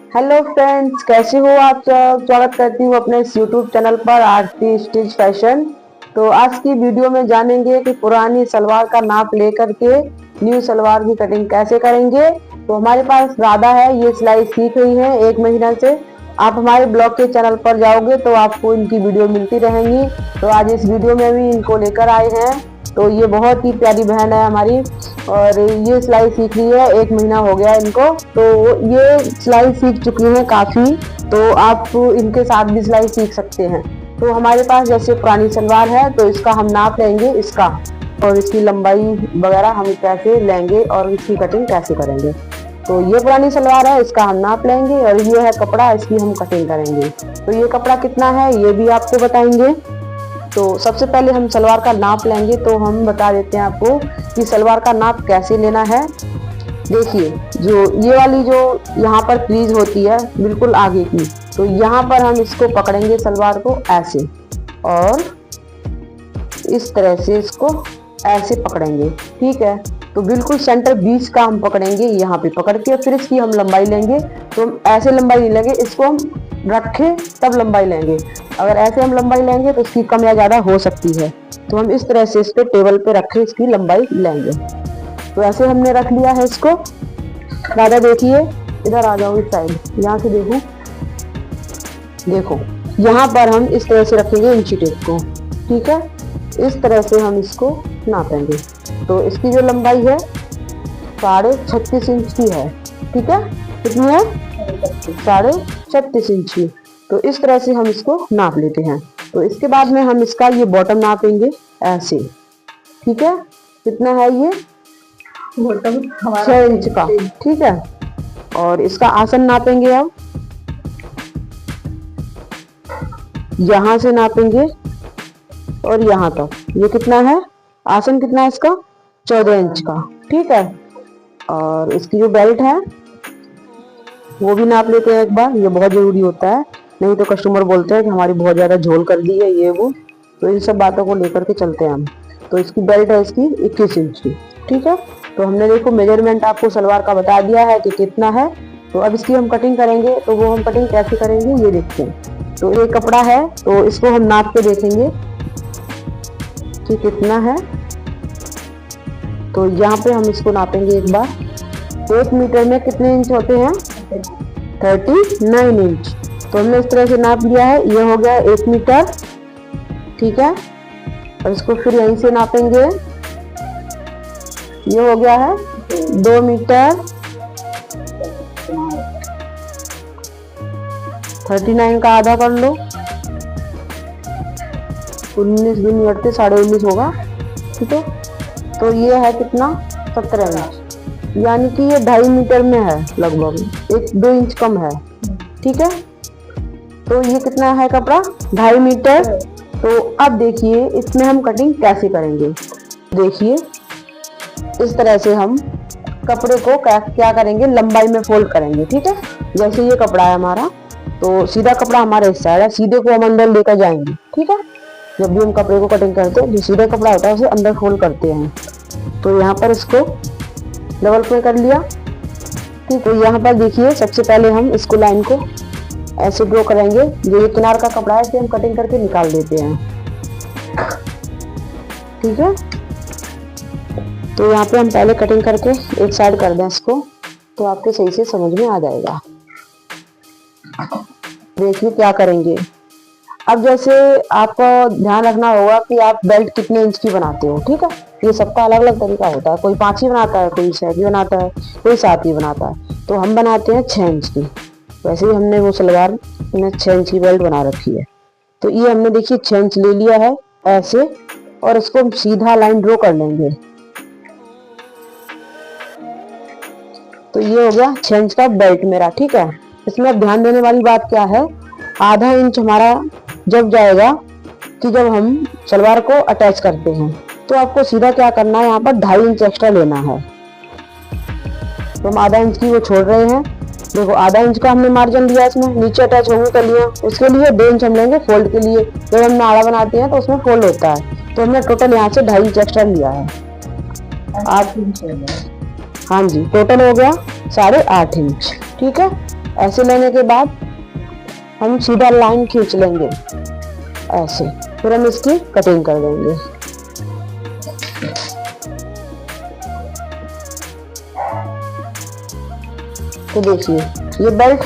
Hello friends, कैसे हो आप सब। स्वागत करती हूँ अपने इस यूट्यूब चैनल पर आरती स्टिच फैशन। तो आज की वीडियो में जानेंगे कि पुरानी सलवार का नाप लेकर के न्यू सलवार की कटिंग कैसे करेंगे। तो हमारे पास राधा है, ये सिलाई सीख रही है 1 महीना से। आप हमारे ब्लॉग के चैनल पर जाओगे तो आपको इनकी वीडियो मिलती रहेंगी। तो आज इस वीडियो में भी इनको लेकर आए हैं। तो ये बहुत ही प्यारी बहन है हमारी, और ये सिलाई सीख रही है 1 महीना हो गया इनको। तो ये सिलाई सीख चुकी हैं काफी, तो आप इनके साथ भी सिलाई सीख सकते हैं। तो हमारे पास जैसे पुरानी सलवार है तो इसका हम नाप लेंगे इसका, और इसकी लंबाई वगैरह हम कैसे लेंगे और इसकी कटिंग कैसे करेंगे। तो ये पुरानी सलवार है, इसका हम नाप लेंगे, और ये है कपड़ा, इसकी हम कटिंग करेंगे। तो ये कपड़ा कितना है ये भी आपको बताएंगे। तो सबसे पहले हम सलवार का नाप लेंगे। तो हम बता देते हैं आपको कि सलवार का नाप कैसे लेना है। देखिए, जो ये वाली जो यहाँ पर क्रीज होती है बिल्कुल आगे की, तो यहाँ पर हम इसको पकड़ेंगे सलवार को ऐसे, और इस तरह से इसको ऐसे पकड़ेंगे, ठीक है। तो बिल्कुल सेंटर बीच का हम पकड़ेंगे, यहाँ पे पकड़ के फिर इसकी हम लंबाई लेंगे। तो हम ऐसे लंबाई नहीं लेंगे, इसको हम रखें तब लंबाई लेंगे। अगर ऐसे हम लंबाई लेंगे तो इसकी कम या ज्यादा हो सकती है। तो हम इस तरह से इसको टेबल पे रख के इसकी लंबाई लेंगे। तो ऐसे हमने रख लिया है इसको। राधा देखिए, इधर आ जाओ इस साइड, यहाँ से देखो, देखो यहाँ पर हम इस तरह से रखेंगे इंची टेप को, ठीक है। इस तरह से हम इसको नापेंगे। तो इसकी जो लंबाई है 36.5 इंच की है, ठीक है। कितनी है? 36.5 इंच की। तो इस तरह से हम इसको नाप लेते हैं। तो इसके बाद में हम इसका ये बॉटम नापेंगे ऐसे, ठीक है। कितना है ये? बॉटम 6 इंच का, ठीक है। और इसका आसन नापेंगे अब, यहाँ से नापेंगे और यहाँ तक। ये कितना है आसन, कितना है इसका? 14 इंच का, ठीक है। और इसकी जो बेल्ट है वो भी नाप लेते हैं एक बार, ये बहुत जरूरी होता है, नहीं तो कस्टमर बोलते हैं कि हमारी बहुत ज्यादा झोल कर दी है ये वो। तो इन सब बातों को लेकर के चलते हैं हम। तो इसकी बेल्ट है इसकी 21 इंच की, ठीक है। तो हमने देखो मेजरमेंट आपको सलवार का बता दिया है कि कितना है। तो अब इसकी हम कटिंग करेंगे। तो वो हम कटिंग कैसे करेंगे ये देखते हैं। तो ये कपड़ा है, तो इसको हम नाप के देखेंगे कि कितना है। तो यहाँ पे हम इसको नापेंगे एक बार। 1 मीटर में कितने इंच होते हैं? 39 इंच। तो हमने इस तरह से नाप लिया है। ये हो गया 1 मीटर, ठीक है। और इसको फिर यहीं से नापेंगे। ये हो गया है 2 मीटर। 39 का आधा कर लो, 19 दिन बढ़ते 19.5 होगा, ठीक है। तो ये है कितना? 17 इंच, यानी कि ये 2.5 मीटर में है लगभग, 1-2 इंच कम है, ठीक है। तो ये कितना है कपड़ा? 2.5 मीटर। तो अब देखिए इसमें हम कटिंग कैसे करेंगे। देखिए इस तरह से हम कपड़े को क्या करेंगे, लंबाई में फोल्ड करेंगे, ठीक है। जैसे ये कपड़ा है हमारा, तो सीधा कपड़ा हमारा इस साइड है, सीधे को हम अंदर लेकर जाएंगे, ठीक है। जब भी हम कपड़े को कटिंग करते हैं, जो सीधा कपड़ा होता है उसे अंदर फोल्ड करते हैं। तो यहाँ पर इसको डबल पे कर लिया, ठीक। तो यहाँ पर देखिए सबसे पहले हम इसको लाइन को ऐसे ड्रॉ करेंगे। जो ये किनार का कपड़ा है इसे हम कटिंग करके निकाल देते हैं, ठीक है। तो यहाँ पे हम पहले कटिंग करके एक साइड कर दें इसको, तो आपके सही से समझ में आ जाएगा। देखिए क्या करेंगे। अब जैसे आपको ध्यान रखना होगा कि आप बेल्ट कितने इंच की बनाते हो, ठीक है। ये सबका अलग अलग तरीका होता है, कोई 5 ही बनाता है, कोई 6 ही बनाता है, कोई 7 ही बनाता है। तो हम बनाते हैं 6 इंच की। वैसे ही हमने वो सलवार में 6 इंच की बेल्ट बना रखी है। तो ये हमने देखिए 6 इंच ले लिया है ऐसे, और इसको हम सीधा लाइन ड्रॉ कर लेंगे। तो ये हो गया 6 इंच का बेल्ट मेरा, ठीक है। इसमें अब ध्यान देने वाली बात क्या है, आधा इंच हमारा जब जाएगा कि जब हम सलवार को अटैच करते हैं, तो आपको सीधा क्या करना है, यहाँ पर 2.5 इंच एक्स्ट्रा लेना है। तो हम आधा इंच की वो छोड़ रहे हैं। देखो आधा इंच का हमने मार्जिन लिया, इसमें नीचे अटैच होंगे कर लिया। उसके लिए 2 इंच हम लेंगे फोल्ड के लिए। जब हम नाड़ा बनाते हैं तो उसमें फोल्ड होता है। तो हमने टोटल यहाँ से 2.5 इंच एक्स्ट्रा लिया है। 8 इंच, हाँ जी, टोटल हो गया 8.5 इंच, ठीक है। ऐसे लेने के बाद हम सीधा लाइन खींच लेंगे ऐसे, फिर हम इसकी कटिंग कर देंगे। तो देखिए ये बेल्ट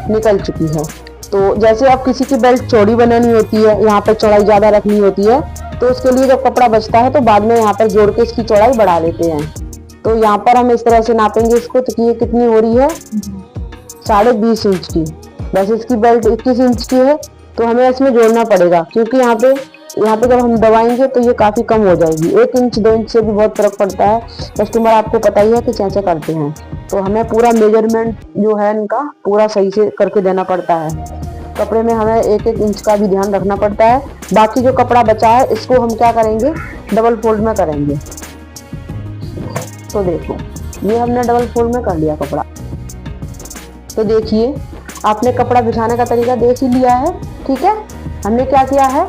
निकल चुकी है। तो जैसे आप किसी की बेल्ट चौड़ी बनानी होती है, यहाँ पर चौड़ाई ज्यादा रखनी होती है, तो उसके लिए जब कपड़ा बचता है तो बाद में यहाँ पर जोड़ के इसकी चौड़ाई बढ़ा देते हैं। तो यहाँ पर हम इस तरह से नापेंगे इसको, तो ये कितनी हो रही है 20.5 इंच की। वैसे इसकी बेल्ट 21 इंच की है, तो हमें इसमें जोड़ना पड़ेगा, क्योंकि यहाँ पे जब हम दबाएंगे तो ये काफी कम हो जाएगी। 1 इंच 2 इंच से भी बहुत फर्क पड़ता है। कस्टमर आपको पता ही है कि क्या करते हैं, तो हमें पूरा मेजरमेंट जो है इनका पूरा सही से करके देना पड़ता है। कपड़े में हमें 1-1 इंच का भी ध्यान रखना पड़ता है। बाकी जो कपड़ा बचा है इसको हम क्या करेंगे, डबल फोल्ड में करेंगे। तो देखो ये हमने डबल फोल्ड में कर लिया कपड़ा। तो देखिए आपने कपड़ा बिछाने का तरीका देख ही लिया है, ठीक है। हमने क्या किया है,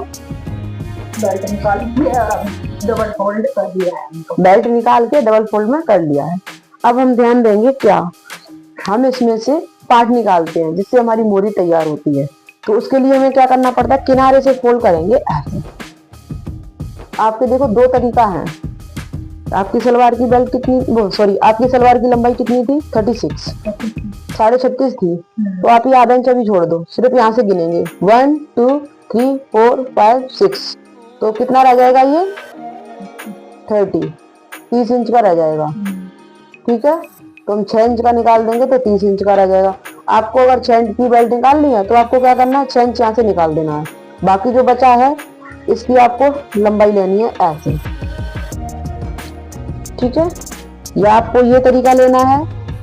बेल्ट निकाल के डबल फोल्ड कर दिया है, बेल्ट निकाल के डबल फोल्ड में कर लिया है। अब हम ध्यान देंगे क्या, हम इसमें से पार्ट निकालते हैं जिससे हमारी मोरी तैयार होती है। तो उसके लिए हमें क्या करना पड़ता है, किनारे से फोल्ड करेंगे ऐसे। आपके देखो 2 तरीका है। आपकी सलवार की बेल्ट कितनी, आपकी सलवार की लंबाई कितनी थी 36, 36.5 थी। तो आप ये आधा इंच अभी छोड़ दो, सिर्फ यहाँ से गिनेंगे 1 2 3 4 5 6। तो कितना रह जाएगा, ये 30 इंच का रह जाएगा, ठीक है। तो हम 6 इंच का निकाल देंगे तो 30 इंच का रह जाएगा। आपको अगर 6 इंच की बेल्ट निकालनी है तो आपको क्या करना है, 6 इंच यहाँ से निकाल देना है। बाकी जो बचा है इसकी आपको लंबाई लेनी है ऐसे, ठीक है। या आपको ये तरीका लेना है,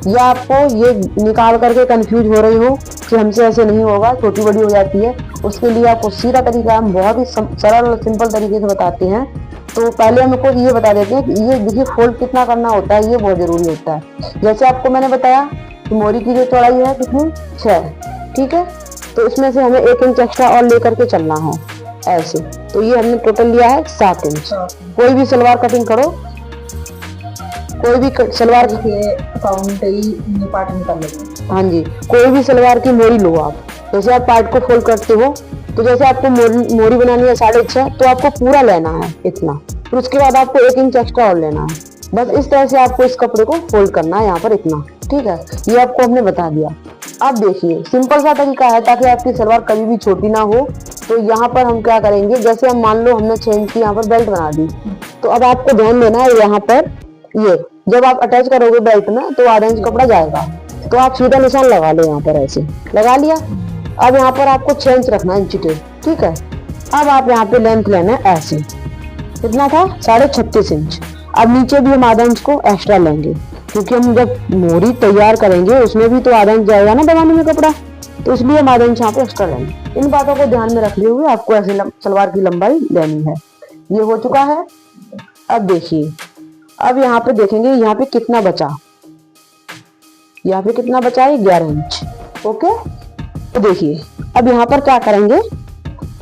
या आपको ये निकाल करके कंफ्यूज हो रही हो कि हमसे ऐसे नहीं होगा, छोटी बड़ी हो जाती है, उसके लिए आपको सीधा तरीका हम बहुत ही सरल और सिंपल तरीके से बताते हैं। तो पहले हम आपको ये बता देते हैं कि ये देखिए फोल्ड कितना करना होता है, ये बहुत जरूरी होता है। जैसे आपको मैंने बताया कि मोरी की जो चौड़ाई है कितनी 6, ठीक है। तो इसमें से हमें 1 इंच एक्स्ट्रा और लेकर के चलना है ऐसे। तो ये हमने टोटल लिया है 7 इंच। कोई भी सलवार कटिंग करो, कोई भी सलवार के अकाउंट ही पार्ट निकाल लो। हाँ जी, कोई भी सलवार की मोरी लो आप। जैसे आप पार्ट को फोल्ड करते हो, तो जैसे आपको मोरी बनानी है 6.5, तो आपको पूरा लेना है इतना, फिर उसके बाद आपको 1 इंच एक्स्ट्रा और लेना है। बस इस तरह से आपको इस कपड़े को फोल्ड करना है यहाँ पर इतना, ठीक है। ये आपको हमने बता दिया। अब देखिए सिंपल सा तरीका है ताकि आपकी सलवार कभी भी छोटी ना हो। तो यहाँ पर हम क्या करेंगे, जैसे हम मान लो हमने 6 इंच की यहाँ पर बेल्ट बना दी, तो अब आपको ध्यान देना है यहाँ पर ये जब आप अटैच करोगे बेल्ट में तो आधा इंच कपड़ा जाएगा। तो आप सीधा निशान लगा लो यहाँ पर ऐसे, लगा लिया। अब यहाँ पर आपको 6 इंच रखना है इंची टेप, ठीक है। अब आप यहाँ पे लेंथ लेना है ऐसे, कितना था 36.5 इंच। अब नीचे भी हम आधा इंच को एक्स्ट्रा लेंगे, क्योंकि हम जब मोरी तैयार करेंगे उसमें भी तो आधा इंच जाएगा ना दबाने में कपड़ा, तो इसलिए हम आधा इंच यहाँ पे एक्स्ट्रा लेंगे। इन बातों को ध्यान में रखते हुए आपको ऐसे सलवार की लंबाई लेनी है। ये हो चुका है। अब देखिए, अब यहाँ पे देखेंगे यहाँ पे कितना बचा, यहाँ पे कितना बचा है 11 इंच, ओके। तो देखिए अब यहाँ पर क्या करेंगे,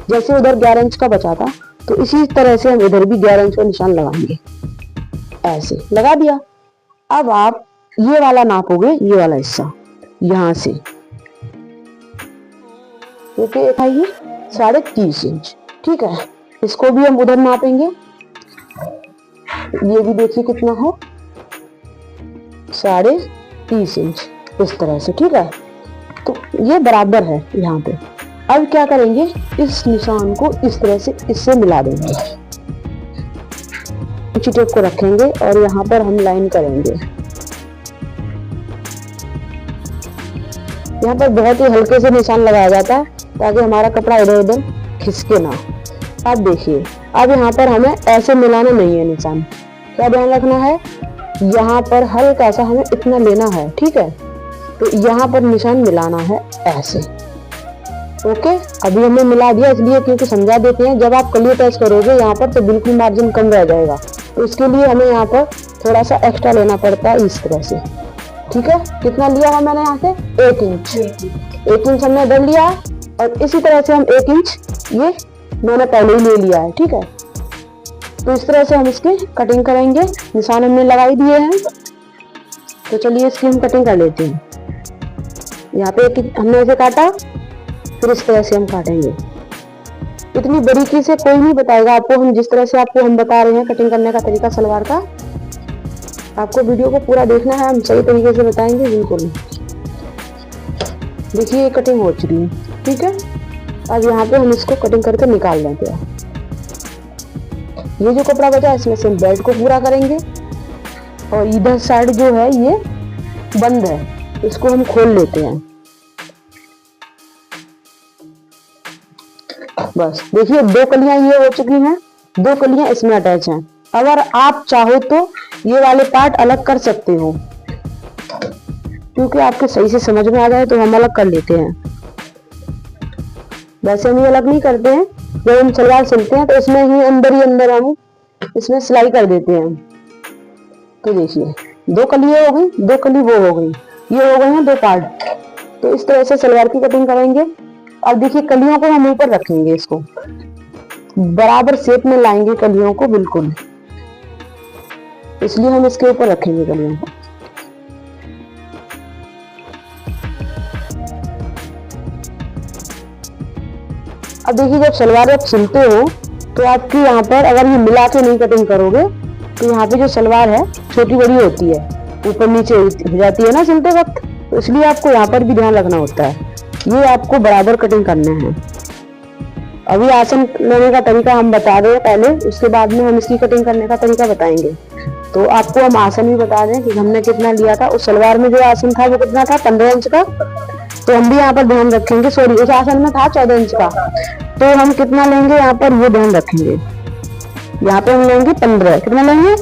जैसे उधर 11 इंच का बचा था तो इसी तरह से हम इधर भी 11 इंच का निशान लगाएंगे ऐसे, लगा दिया। अब आप ये वाला नापोगे, ये वाला हिस्सा यहाँ से देखिए 30.5 इंच, ठीक है। इसको भी हम उधर नापेंगे, ये भी देखिए कितना है 30.5 इंच, इस तरह से, ठीक है। तो ये बराबर है यहाँ पे। अब क्या करेंगे, इस निशान को इस तरह से इससे मिला देंगे, इंची टेप को रखेंगे और यहाँ पर हम लाइन करेंगे। यहाँ पर बहुत ही हल्के से निशान लगाया जाता है ताकि हमारा कपड़ा इधर उधर खिसके ना। अब देखिए, अब यहाँ पर हमें ऐसे मिलाना नहीं है निशान, क्या ध्यान रखना है, यहाँ पर हल्का सा हमें इतना लेना है, ठीक है। तो यहाँ पर निशान मिलाना है ऐसे, ओके। अभी हमने मिला दिया इसलिए क्योंकि समझा देते हैं, जब आप कली अटैच करोगे यहाँ पर तो बिल्कुल मार्जिन कम रह जाएगा, तो इसके लिए हमें यहाँ पर थोड़ा सा एक्स्ट्रा लेना पड़ता है इस तरह से, ठीक है। कितना लिया है मैंने यहाँ से 1 इंच, 1 इंच हमने इधर लिया है और इसी तरह से हम 1 इंच ये मैंने पहले ही ले लिया है, ठीक है। तो इस तरह से हम इसकी कटिंग करेंगे। निशान हमने लगाई दिए हैं, तो चलिए इसकी हम कटिंग कर लेते हैं। यहाँ पे हमने ऐसे काटा, फिर इस तरह से हम काटेंगे। इतनी बारीकी से कोई नहीं बताएगा आपको, हम जिस तरह से आपको हम बता रहे हैं कटिंग करने का तरीका सलवार का, आपको वीडियो को पूरा देखना है, हम सही तरीके से बताएंगे बिल्कुल। देखिए ये कटिंग हो चुकी है, ठीक है। अब यहाँ पे हम इसको कटिंग करके निकाल लेते हैं। ये जो कपड़ा बचा इसमें से हम बेल्ट को पूरा करेंगे, और इधर साइड जो है ये बंद है, इसको हम खोल लेते हैं। बस देखिए 2 कलियां ये हो चुकी हैं, 2 कलियां इसमें अटैच हैं। अगर आप चाहो तो ये वाले पार्ट अलग कर सकते हो, क्योंकि आपके सही से समझ में आ जाए तो हम अलग कर लेते हैं। वैसे हम ये अलग नहीं करते हैं, जब हम सलवार सिलते हैं तो इसमें ही अंदर हम इसमें सिलाई कर देते हैं। तो देखिए 2 कली हो गई, 2 कली वो हो गई, ये हो गए हैं 2 पार्ट। तो इस तरह से सलवार की कटिंग करेंगे। अब देखिए कलियों को हम ऊपर रखेंगे, इसको बराबर शेप में लाएंगे कलियों को बिल्कुल, इसलिए हम इसके ऊपर रखेंगे कलियों को। अब देखिए जब सलवार आप सिलते हो तो आपकी यहाँ पर अगर ये मिला के नहीं कटिंग करोगे तो यहाँ पे जो सलवार है छोटी बड़ी होती है, ऊपर नीचे हो जाती है ना सिलते वक्त, तो इसलिए आपको यहाँ पर भी ध्यान रखना होता है। ये आपको बराबर कटिंग करने हैं। अभी आसन लेने का तरीका हम बता रहे हैं पहले, उसके बाद में हम इसकी कटिंग करने का तरीका बताएंगे। तो आपको हम आसन भी बता दें कि हमने कितना लिया था। उस सलवार में जो आसन था वो कितना था, 15 इंच का। तो हम भी यहाँ पर ध्यान रखेंगे, सॉरी उस आसन में था 14 इंच का, तो हम कितना लेंगे यहाँ पर वो ध्यान रखेंगे। यहाँ पे हम लेंगे 15, कितना लेंगे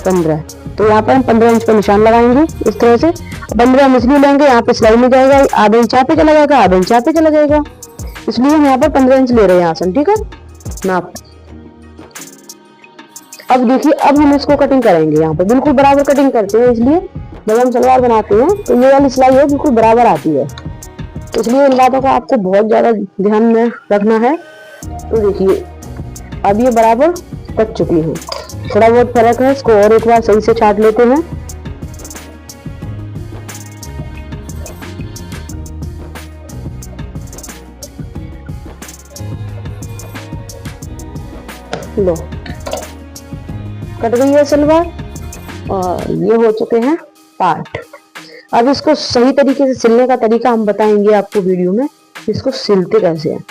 15। तो यहाँ पर हम 15 इंच का निशान लगाएंगे इस तरह से। 15 हम इसलिए लेंगे, यहाँ पे सिलाई में जाएगा, आधा इंच यहाँ पे चला जाएगा, आधा इंच यहाँ पे चला जाएगा, इसलिए हम यहाँ पर 15 इंच ले रहे हैं आसन, ठीक है नाप। अब देखिए अब हम इसको कटिंग करेंगे, यहाँ पे बिल्कुल बराबर कटिंग करते हैं, इसलिए जब हम सलवार बनाते हैं तो ये वाली सिलाई है बिल्कुल बराबर आती है, इसलिए इन बातों का आपको बहुत ज्यादा ध्यान में रखना है। तो देखिए अब ये बराबर कट चुकी है, थोड़ा बहुत फर्क है, इसको और एक बार सही से छाट लेते हैं। लो कट गई है सलवार, और ये हो चुके हैं पार्ट। अब इसको सही तरीके से सिलने का तरीका हम बताएंगे आपको वीडियो में, इसको सिलते कैसे हैं,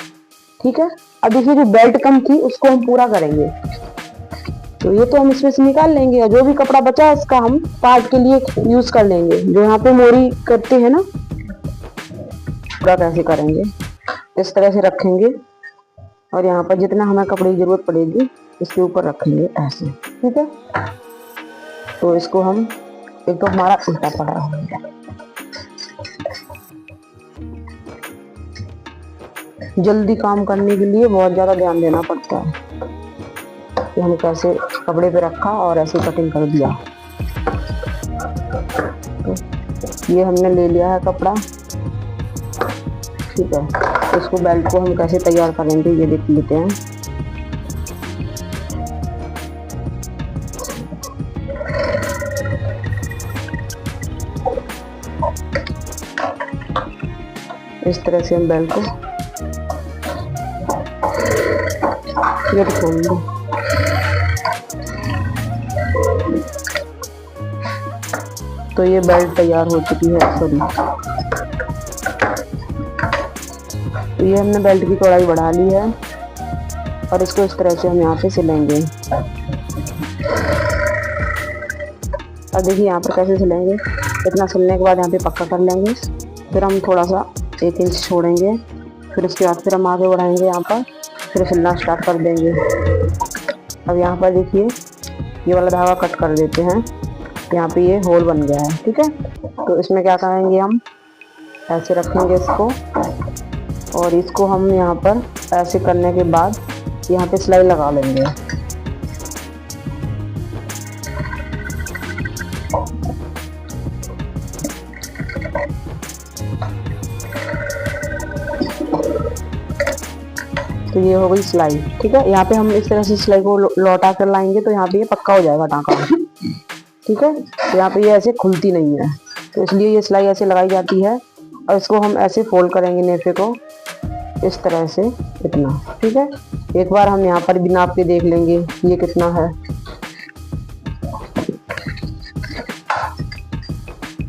ठीक है। अब देखिए जो बेल्ट कम थी उसको हम पूरा करेंगे, तो ये तो हम इसमें से निकाल लेंगे, और जो भी कपड़ा बचा है इसका हम पार्ट के लिए यूज कर लेंगे। जो यहाँ पे मोरी करते हैं ना, पूरा कैसे करेंगे, इस तरह से रखेंगे, और यहाँ पर जितना हमें कपड़े की जरूरत पड़ेगी इसके ऊपर रखेंगे ऐसे, ठीक है। तो इसको हम, एक तो हमारा उल्टा पड़ रहा है, जल्दी काम करने के लिए बहुत ज्यादा ध्यान देना पड़ता है कि हम कैसे कपड़े पे रखा और ऐसे कटिंग कर दिया। तो ये हमने ले लिया है कपड़ा, ठीक है। इसको बेल्ट को हम कैसे तैयार करेंगे ये देख लेते हैं। इस तरह से हम बेल्ट को खोल दो। तो ये बेल्ट तैयार हो चुकी है, सॉरी। तो ये हमने बेल्ट की चौड़ाई बढ़ा ली है, और इसको इस तरह से हम यहाँ पे सिलेंगे। अब देखिए यहाँ पर कैसे सिलेंगे, इतना सिलने के बाद यहाँ पे पक्का कर लेंगे, फिर हम थोड़ा सा 1 इंच छोड़ेंगे, फिर उसके बाद फिर हम आगे बढ़ाएंगे यहाँ पर, फिर सिलना स्टार्ट कर देंगे। अब यहाँ पर देखिए ये वाला धागा कट कर देते हैं, यहाँ पे ये होल बन गया है, ठीक है। तो इसमें क्या करेंगे, हम ऐसे रखेंगे इसको, और इसको हम यहाँ पर ऐसे करने के बाद यहाँ पे सिलाई लगा लेंगे। तो ये हो गई सिलाई, ठीक है। यहाँ पे हम इस तरह से सिलाई को लौटा कर लाएंगे, तो यहाँ पे ये पक्का हो जाएगा टाँका, ठीक है। तो यहाँ पे ये ऐसे खुलती नहीं है, तो इसलिए ये सिलाई ऐसे लगाई जाती है। और इसको हम ऐसे फोल्ड करेंगे नेफे को इस तरह से इतना, ठीक है। एक बार हम यहाँ पर भी नाप के देख लेंगे ये कितना है,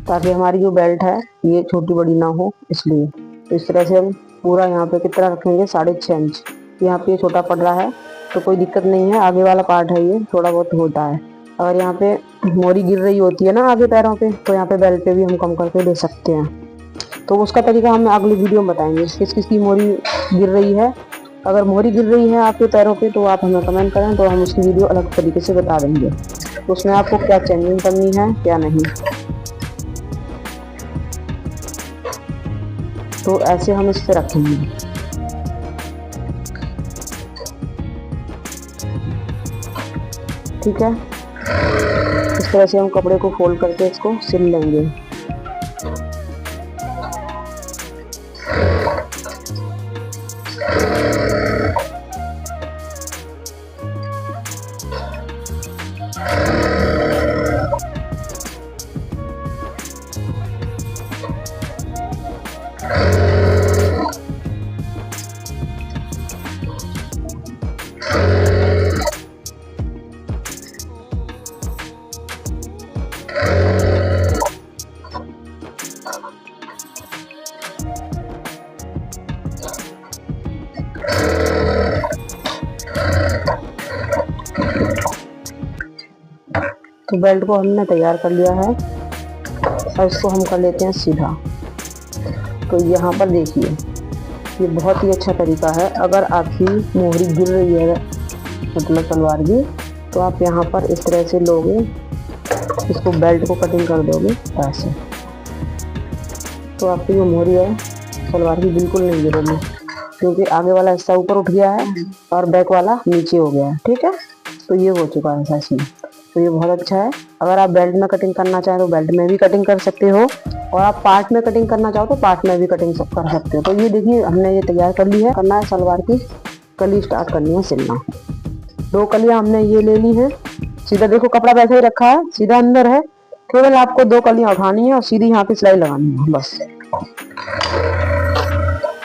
ताकि हमारी जो बेल्ट है ये छोटी बड़ी ना हो, इसलिए। तो इस तरह से हम पूरा यहाँ पे कितना रखेंगे 6.5 इंच। यहाँ पे ये छोटा पड़ रहा है तो कोई दिक्कत नहीं है, आगे वाला पार्ट है ये थोड़ा बहुत होता है। अगर यहाँ पे मोरी गिर रही होती है ना आगे पैरों पे, तो यहाँ पे बेल्ट पे भी हम कम करके ले सकते हैं। तो उसका तरीका हम अगली वीडियो में बताएंगे किस किस की मोरी गिर रही है। अगर मोरी गिर रही है आपके पैरों पे तो आप हमें कमेंट करें, तो हम उसकी वीडियो अलग तरीके से बता देंगे उसमें आपको क्या चेंजिंग करनी है क्या नहीं। तो ऐसे हम इस पे रखेंगे, ठीक है। इस तरह से हम कपड़े को फोल्ड करके इसको सिल लेंगे। तो बेल्ट को हमने तैयार कर लिया है और इसको हम कर लेते हैं सीधा। तो यहाँ पर देखिए ये बहुत ही अच्छा तरीका है। अगर आपकी मोहरी गिर रही है मतलब सलवार की, तो आप यहाँ पर इस तरह से लोगे, इसको बेल्ट को कटिंग कर दोगे ऐसे, तो आपकी जो मोहरी है सलवार की बिल्कुल नहीं गिरेगी, क्योंकि आगे वाला हिस्सा ऊपर उठ गया है और बैक वाला नीचे हो गया है, ठीक है। तो ये हो चुका है ऐसा सीन। तो ये बहुत अच्छा है। अगर आप बेल्ट में कटिंग करना चाहें तो बेल्ट में भी कटिंग कर सकते हो, और आप पार्ट में कटिंग करना चाहो तो पार्ट में भी कटिंग कर सकते हो। तो ये देखिए हमने ये तैयार कर ली है। करना है सलवार की कली स्टार्ट करनी है सिलना। 2 कलियां हमने ये ले ली है। सीधा देखो कपड़ा वैसे ही रखा है, सीधा अंदर है, केवल आपको 2 कलियां उठानी है और सीधी यहाँ पे सिलाई लगानी है बस।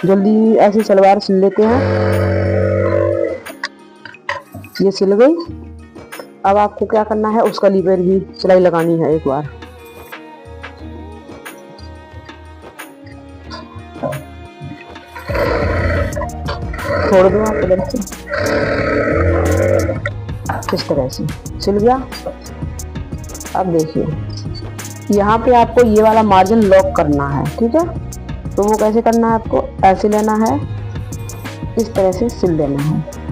जल्दी ऐसी सलवार सिल लेते हैं। ये सिल गई। अब आपको क्या करना है, उस कली पर भी सिलाई लगानी है एक बार। छोड़ दो आप इधर से, इस तरह से सिल गया। अब देखिए यहाँ पे आपको ये वाला मार्जिन लॉक करना है, ठीक है। तो वो कैसे करना है, आपको ऐसे लेना है, इस तरह से सिल देना है।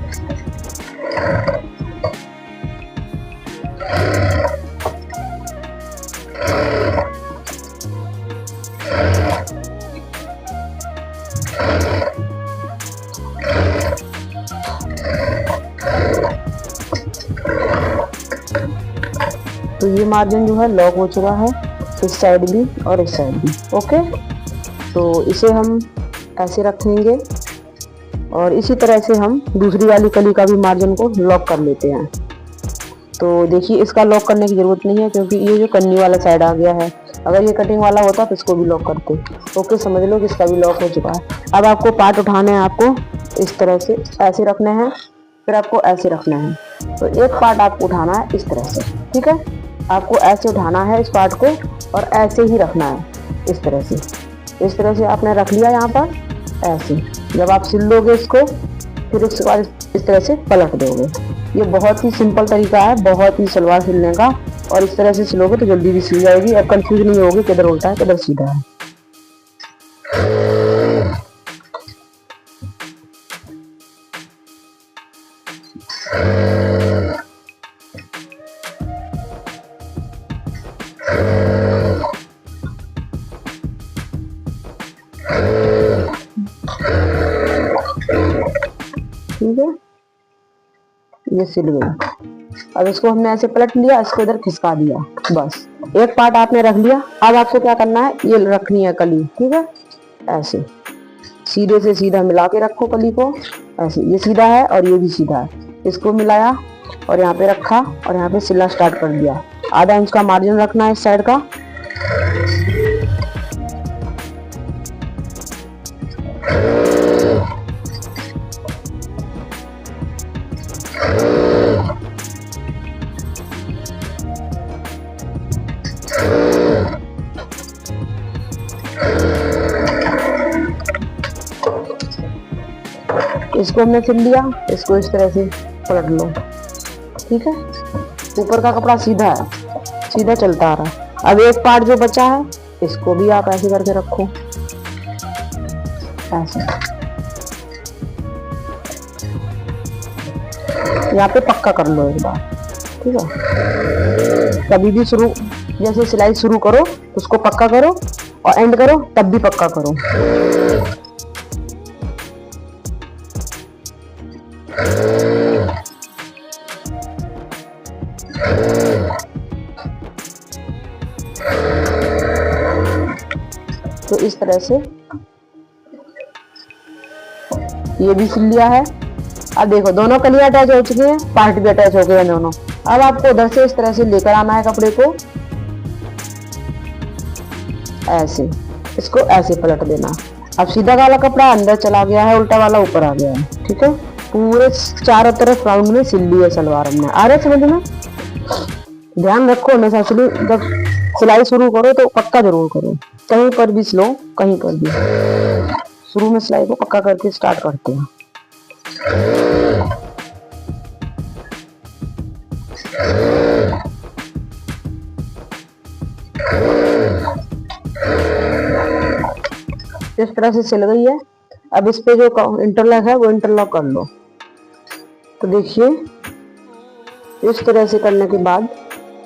तो ये मार्जिन जो है लॉक हो चुका है, इस साइड भी और इस साइड भी, ओके। तो इसे हम ऐसे रखेंगे और इसी तरह से हम दूसरी वाली कली का भी मार्जिन को लॉक कर लेते हैं। तो देखिए इसका लॉक करने की ज़रूरत नहीं है, क्योंकि ये जो कन्नी वाला साइड आ गया है। अगर ये कटिंग वाला होता तो इसको भी लॉक करते। ओके, समझ लो कि इसका भी लॉक हो चुका है। अब आपको पार्ट उठाने हैं, आपको इस तरह से ऐसे रखने हैं, फिर आपको ऐसे रखना है। तो एक पार्ट आपको उठाना है इस तरह से, ठीक है। आपको ऐसे उठाना है इस पार्ट को और ऐसे ही रखना है इस तरह से। इस तरह से आपने रख लिया यहाँ पर ऐसे। जब आप सिल लोगे इसको, फिर उसके बाद इस तरह से पलट दोगे। ये बहुत ही सिंपल तरीका है, बहुत ही सलवार सिलने का, और इस तरह से सिलोगे तो जल्दी भी सिल जाएगी। अब कंफ्यूज नहीं होगी किधर उल्टा है किधर सीधा है। ठीक है, ये सिल गई। अब इसको हमने ऐसे पलट लिया, इसको इधर खिसका दिया, बस एक पार्ट आपने रख लिया। अब आपको क्या करना है, ये रखनी है कली, ठीक है। ऐसे सीधे से सीधा मिला के रखो कली को, ऐसे। ये सीधा है और ये भी सीधा है, इसको मिलाया और यहाँ पे रखा और यहाँ पे सिलना स्टार्ट कर दिया। आधा इंच का मार्जिन रखना है इस साइड का। इसको हमने सिल लिया, इसको इस तरह से पलट लो, ठीक है। ऊपर का कपड़ा सीधा है, सीधा चलता आ रहा है। अब एक पार्ट जो बचा है इसको भी आप ऐसे करके रखो, ऐसे। यहाँ पे पक्का कर लो एक बार, ठीक है। कभी भी शुरू जैसे सिलाई शुरू करो उसको पक्का करो और एंड करो तब भी पक्का करो। तो इस तरह से ये भी सिल लिया है। अब देखो दोनों कलियां अटैच हो चुकी हैं, पार्ट भी अटैच हो गए हैं दोनों। अब आपको उधर से इस तरह से लेकर आना है कपड़े को, ऐसे, इसको ऐसे पलट देना। अब सीधा वाला कपड़ा अंदर चला गया है, उल्टा वाला ऊपर आ गया है, ठीक है। पूरे चारों तरफ राउंड में सिल ली है सलवार हमने। आ रहा है समझ में? ध्यान रखो हमेशा जब सिलाई शुरू करो तो पक्का जरूर करो, कहीं पर भी स्लो, कहीं पर भी। शुरू में सिलाई को पक्का करके स्टार्ट करते हैं। इस तरह से सिल गई है। अब इस पे जो इंटरलॉक है वो इंटरलॉक कर लो। तो देखिए इस तरह से करने के बाद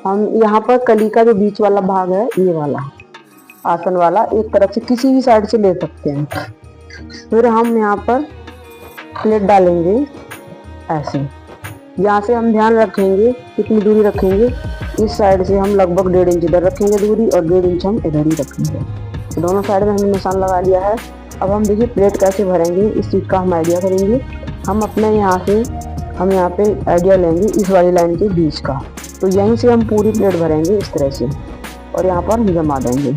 हम यहाँ पर कली का जो बीच वाला भाग है, ये वाला आसन वाला, एक तरफ से किसी भी साइड से ले सकते हैं। फिर हम यहाँ पर प्लेट डालेंगे ऐसे। यहाँ से हम ध्यान रखेंगे कितनी दूरी रखेंगे, इस साइड से हम लगभग 1.5 इंच इधर रखेंगे दूरी और 1.5 इंच हम इधर ही रखेंगे। तो दोनों साइड में हमने निशान लगा लिया है। अब हम देखिए प्लेट कैसे भरेंगे, इस चीज़ का हम आइडिया करेंगे। हम अपने यहाँ पे आइडिया लेंगे इस वाली लाइन के बीच का। तो यहीं से हम पूरी प्लेट भरेंगे इस तरह से और यहाँ पर जमा देंगे।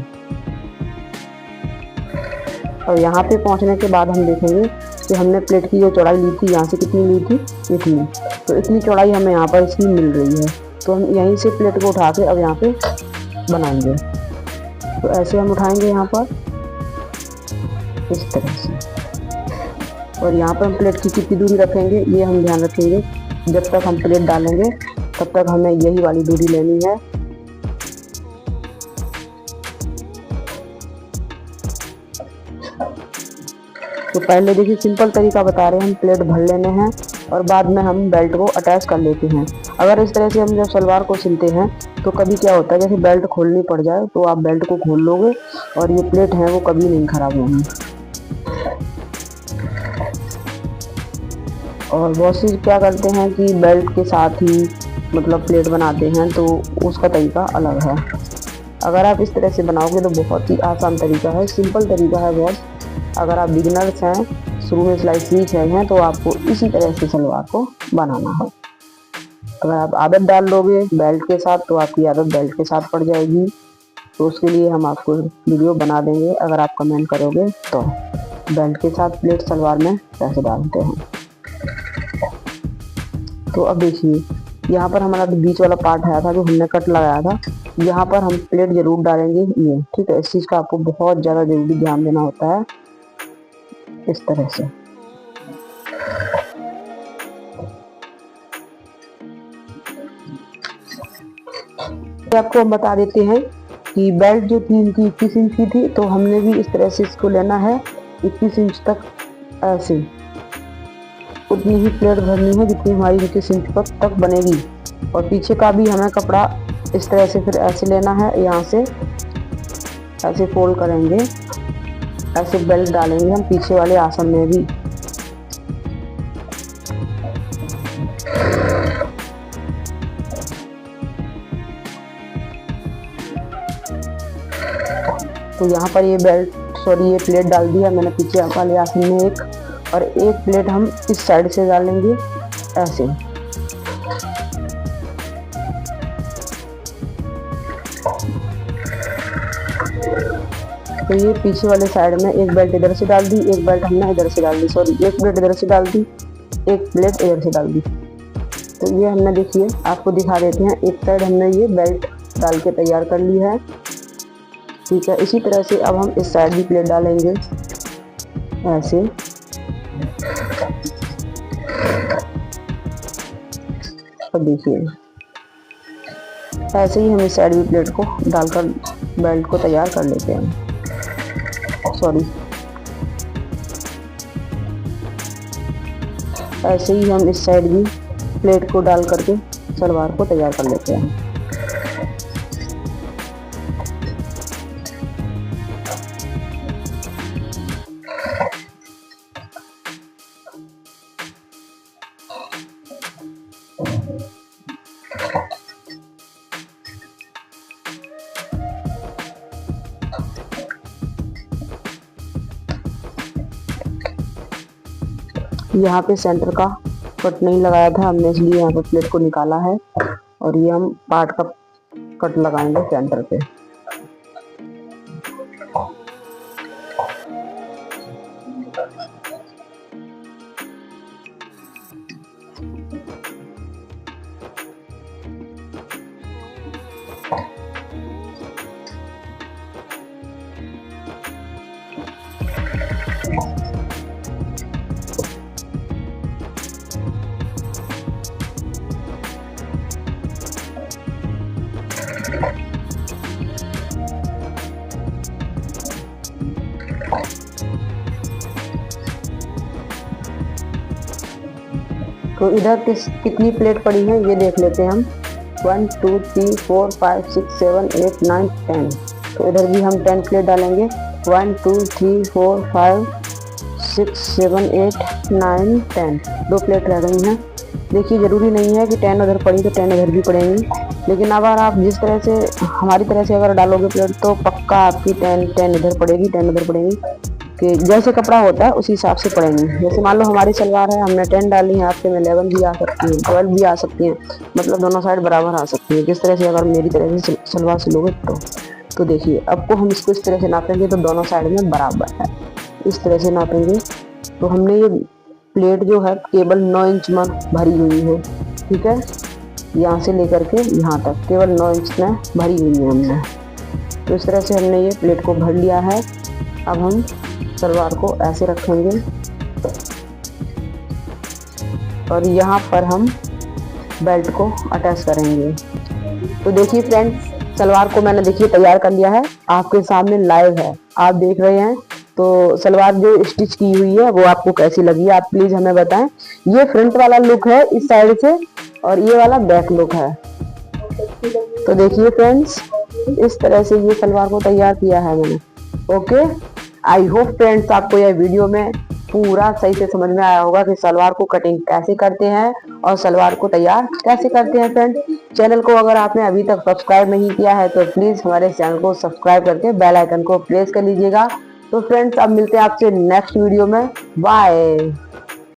और यहाँ पे पहुँचने के बाद हम देखेंगे कि हमने प्लेट की जो चौड़ाई ली थी, यहाँ से कितनी ली थी, इतनी। तो इतनी चौड़ाई हमें यहाँ पर इसकी मिल रही है। तो हम यहीं से प्लेट को उठा के अब यहाँ पे बनाएंगे। तो ऐसे हम उठाएंगे यहाँ पर इस तरह से। और यहाँ पर हम प्लेट की कितनी दूरी रखेंगे ये हम ध्यान रखेंगे। जब तक हम प्लेट डालेंगे तब तक हमें यही वाली दूरी लेनी है। तो पहले देखिए सिंपल तरीका बता रहे हैं, हम प्लेट भर लेने हैं और बाद में हम बेल्ट को अटैच कर लेते हैं। अगर इस तरह से हम जब सलवार को सिलते हैं तो कभी क्या होता है, जैसे बेल्ट खोलनी पड़ जाए तो आप बेल्ट को खोल लोगे और ये प्लेट है वो कभी नहीं खराब होगी। और बहुत सी क्या करते हैं कि बेल्ट के साथ ही मतलब प्लेट बनाते हैं, तो उसका तरीका अलग है। अगर आप इस तरह से बनाओगे तो बहुत ही आसान तरीका है, सिंपल तरीका है बहुत। अगर आप बिगिनर्स हैं, शुरू में सिलाई सीख रहे हैं, तो आपको इसी तरह से सलवार को बनाना है। अगर आप आदत डाल लोगे बेल्ट के साथ तो आपकी आदत बेल्ट के साथ पड़ जाएगी। तो उसके लिए हम आपको वीडियो बना देंगे, अगर आप कमेंट करोगे तो, बेल्ट के साथ प्लेट सलवार में कैसे डालते हैं। तो अब देखिए यहाँ पर हमारा बीच वाला पार्ट आया था जो हमने कट लगाया था, यहाँ पर हम प्लेट जरूर डालेंगे ये, ठीक है। इस चीज़ का आपको बहुत ज़्यादा जरूरी ध्यान देना होता है। इस तरह से आपको हम बता देते हैं कि बेल्ट जो 3 की 21 इंच की थी, तो हमने भी इस तरह से इसको लेना है 21 इंच तक, ऐसे उतनी ही प्लेट भरनी है जितनी हमारी 21 इंच तक बनेगी। और पीछे का भी हमें कपड़ा इस तरह से फिर ऐसे लेना है, यहाँ से ऐसे फोल्ड करेंगे, ऐसे बेल्ट डालेंगे हम पीछे वाले आसन में भी। तो यहाँ पर ये ये प्लेट डाल दिया मैंने पीछे वाले आसन में एक, और एक प्लेट हम इस साइड से डालेंगे ऐसे। तो ये पीछे वाले साइड में एक बेल्ट इधर से डाल दी, एक बेल्ट हमने इधर से डाल दी, सॉरी एक प्लेट इधर से डाल दी, एक प्लेट इधर से डाल दी। तो ये हमने देखिए आपको दिखा देते हैं, एक साइड हमने ये बेल्ट डाल के तैयार कर ली है। ठीक है, इसी तरह से अब हम इस साइड भी प्लेट डालेंगे ऐसे। और देखिए ऐसे ही हम इस साइड भी प्लेट को डालकर बेल्ट को तैयार कर लेते हैं, सॉरी ऐसे ही हम इस साइड भी प्लेट को डाल करके सलवार को तैयार कर लेते हैं। यहाँ पे सेंटर का कट नहीं लगाया था हमने, इसलिए यहाँ पे प्लेट को निकाला है और ये हम पार्ट का कट लगाएंगे सेंटर पे। तो इधर कितनी प्लेट पड़ी है ये देख लेते हैं हम। 1 2 3 4 5 6 7 8 9 10। तो इधर भी हम 10 प्लेट डालेंगे। 1 2 3 4 5 6 7 8 9 10। 2 प्लेट रह गई हैं। देखिए ज़रूरी नहीं है कि 10 उधर पड़ी तो 10 इधर भी पड़ेंगी, लेकिन अगर आप जिस तरह से हमारी तरह से अगर डालोगे प्लेट तो पक्का आपकी 10 इधर पड़ेगी, 10 उधर पड़ेगी, कि जैसे कपड़ा होता है उसी हिसाब से पड़ेंगे। जैसे मान लो हमारी सलवार है, हमने 10 डाली है, आपके में 11 भी आ सकती है, 12 भी आ सकती है, मतलब दोनों साइड बराबर आ सकती है। जिस तरह से अगर मेरी तरह से सलवार सिलोगे तो देखिए आपको हम इसको इस तरह से नापेंगे तो दोनों साइड में बराबर है, इस तरह से नापेंगे। तो हमने ये प्लेट जो है केवल 9 इंच में भरी हुई है। ठीक है, यहाँ से लेकर के यहाँ तक केवल 9 इंच में भरी हुई है हमने। तो इस तरह से हमने ये प्लेट को भर लिया है। अब हम सलवार को ऐसे रखेंगे और यहाँ पर हम बेल्ट को अटैच करेंगे। तो देखिए फ्रेंड्स, सलवार को मैंने देखिए तैयार कर लिया है, आपके सामने लाइव है, आप देख रहे हैं। तो सलवार जो स्टिच की हुई है वो आपको कैसी लगी आप प्लीज हमें बताएं। ये फ्रंट वाला लुक है इस साइड से और ये वाला बैक लुक है। तो देखिए फ्रेंड्स, इस तरह से ये सलवार को तैयार किया है मैंने। ओके, आई होप फ्रेंड्स आपको यह वीडियो में पूरा सही से समझ में आया होगा कि सलवार को कटिंग कैसे करते हैं और सलवार को तैयार कैसे करते हैं। फ्रेंड्स, चैनल को अगर आपने अभी तक सब्सक्राइब नहीं किया है तो प्लीज हमारे चैनल को सब्सक्राइब करके बेल आइकन को प्रेस कर लीजिएगा। तो फ्रेंड्स, अब मिलते हैं आपसे नेक्स्ट वीडियो में। बाय।